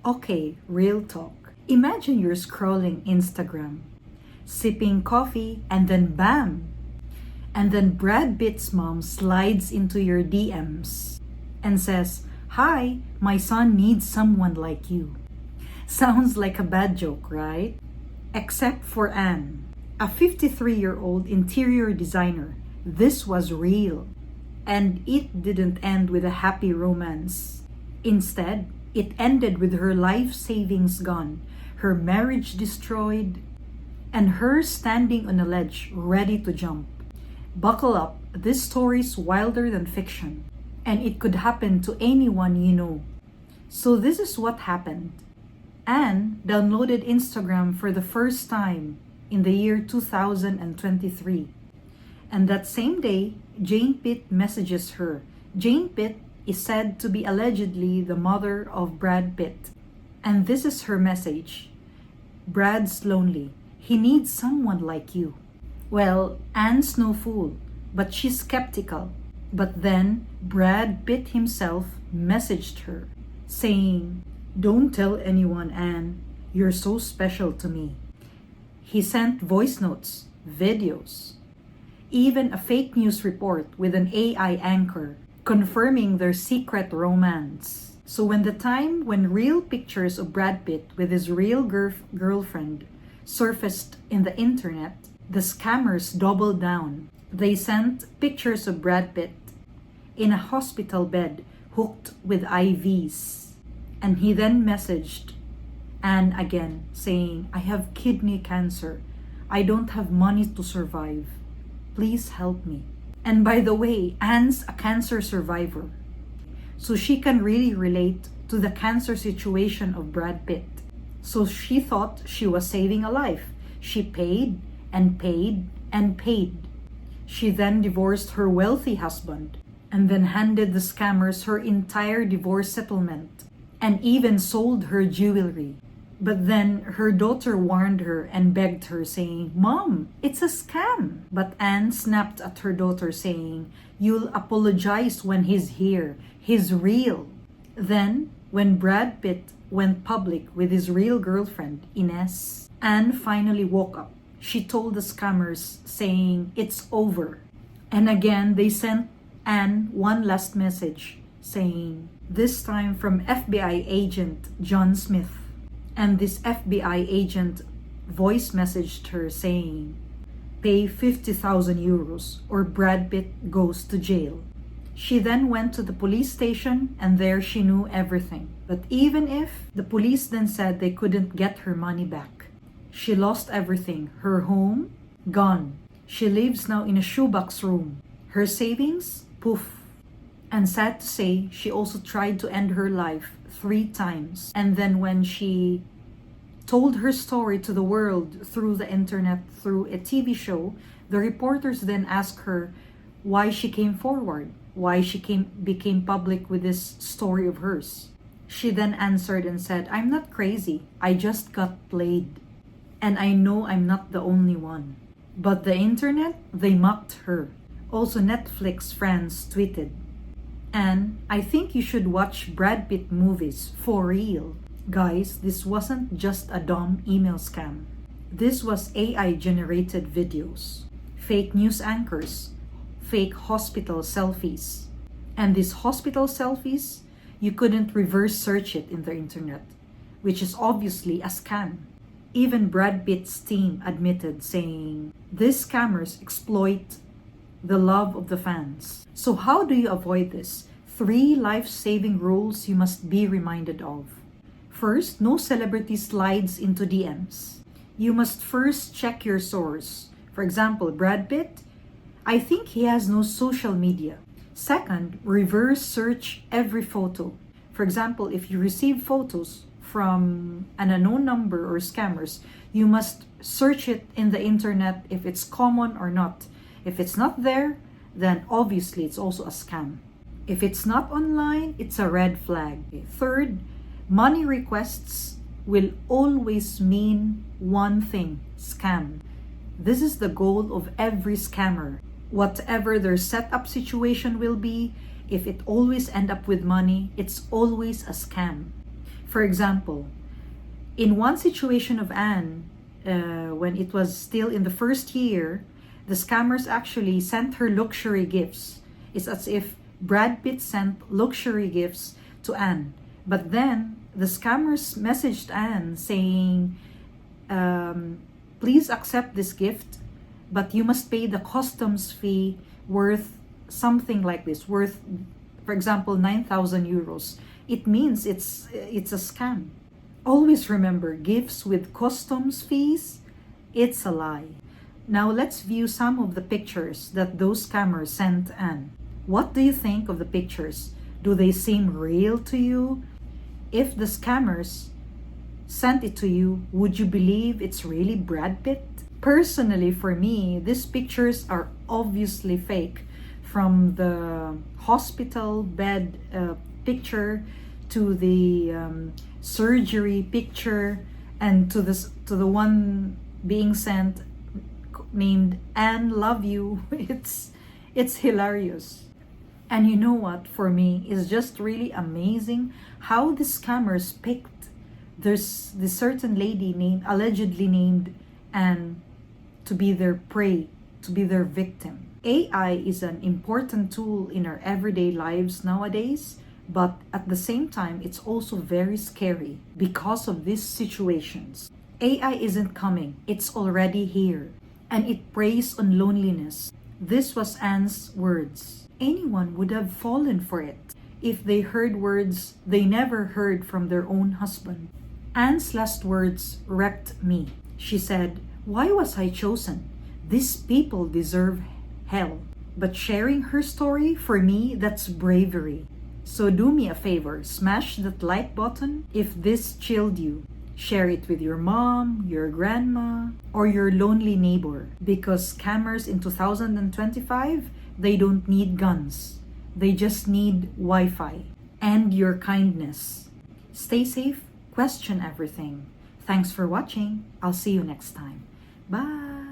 Okay, real talk. Imagine you're scrolling Instagram, sipping coffee, and then bam! And then Brad Pitt's mom slides into your DMs and says, "Hi, my son needs someone like you." Sounds like a bad joke, right? Except for Anne, a 53-year-old interior designer. This was real. And it didn't end with a happy romance. Instead, it ended with her life savings gone, her marriage destroyed, and her standing on a ledge ready to jump. Buckle up, this story's wilder than fiction, and it could happen to anyone you know. So this is what happened. Anne downloaded Instagram for the first time in the year 2023. And that same day, Jane Pitt messages her. Jane Pitt is said to be allegedly the mother of Brad Pitt. And this is her message. "Brad's lonely. He needs someone like you." Well, Anne's no fool, but she's skeptical. But then Brad Pitt himself messaged her, saying, "Don't tell anyone, Anne. You're so special to me." He sent voice notes, videos, even a fake news report with an AI anchor confirming their secret romance. So when the time when real pictures of Brad Pitt with his real girlfriend surfaced in the internet, the scammers doubled down. They sent pictures of Brad Pitt in a hospital bed hooked with IVs. And he then messaged Anne again saying, "I have kidney cancer. I don't have money to survive. Please help me." And by the way, Anne's a cancer survivor, so she can really relate to the cancer situation of Brad Pitt. So she thought she was saving a life. She paid and paid and paid. She then divorced her wealthy husband and then handed the scammers her entire divorce settlement and even sold her jewelry. But then her daughter warned her and begged her, saying, "Mom, it's a scam." But Anne snapped at her daughter, saying, "You'll apologize when he's here. He's real." Then, when Brad Pitt went public with his real girlfriend, Ines, Anne finally woke up. She told the scammers, saying, "It's over." And again, they sent Anne one last message, saying, this time from FBI agent John Smith. And this FBI agent voice messaged her saying, "Pay 50,000 euros or Brad Pitt goes to jail." She then went to the police station and there she knew everything. But even if the police then said they couldn't get her money back, she lost everything. Her home, gone. She lives now in a shoebox room. Her savings, poof. And sad to say, she also tried to end her life 3 times. And then when she told her story to the world through the internet, through a TV show, the reporters then asked her why she came forward, why she became public with this story of hers. She then answered and said, "I'm not crazy. I just got played. And I know I'm not the only one." But the internet, they mocked her. Also, Netflix friends tweeted, "And I think you should watch Brad Pitt movies for real." Guys, this wasn't just a dumb email scam. This was AI generated videos, fake news anchors, fake hospital selfies. And these hospital selfies, you couldn't reverse search it in the internet, which is obviously a scam. Even Brad Pitt's team admitted, saying, "These scammers exploit the love of the fans." So how do you avoid this? 3 life-saving rules you must be reminded of. First, no celebrity slides into DMs. You must first check your source. For example, Brad Pitt, I think he has no social media. Second, reverse search every photo. For example, if you receive photos from an unknown number or scammers, you must search it in the internet if it's common or not. If it's not there, then obviously it's also a scam. If it's not online, it's a red flag. Third, money requests will always mean one thing: scam. This is the goal of every scammer. Whatever their setup situation will be, if it always end up with money, it's always a scam. For example, in one situation of Anne, when it was still in the first year, the scammers actually sent her luxury gifts. It's as if Brad Pitt sent luxury gifts to Anne. But then the scammers messaged Anne saying, please accept this gift, but you must pay the customs fee worth something like this, worth, for example, 9,000 euros. It means it's a scam. Always remember, gifts with customs fees, it's a lie. Now let's view some of the pictures that those scammers sent Anne. What do you think of the pictures? Do they seem real to you? If the scammers sent it to you, would you believe it's really Brad Pitt? Personally, for me, these pictures are obviously fake. From the hospital bed picture to the surgery picture, and to the one being sent named Anne Love You. It's hilarious. And you know what, for me, is just really amazing how the scammers picked this certain lady allegedly named Anne to be their prey, to be their victim. AI is an important tool in our everyday lives nowadays, but at the same time, it's also very scary because of these situations. AI isn't coming, it's already here, and it preys on loneliness. This was Anne's words. Anyone would have fallen for it if they heard words they never heard from their own husband. Anne's last words wrecked me. She said, "Why was I chosen? These people deserve hell." But sharing her story, for me, that's bravery. So do me a favor, smash that like button if this chilled you. Share it with your mom, your grandma, or your lonely neighbor. Because scammers in 2025, they don't need guns. They just need Wi-Fi and your kindness. Stay safe, question everything. Thanks for watching. I'll see you next time. Bye!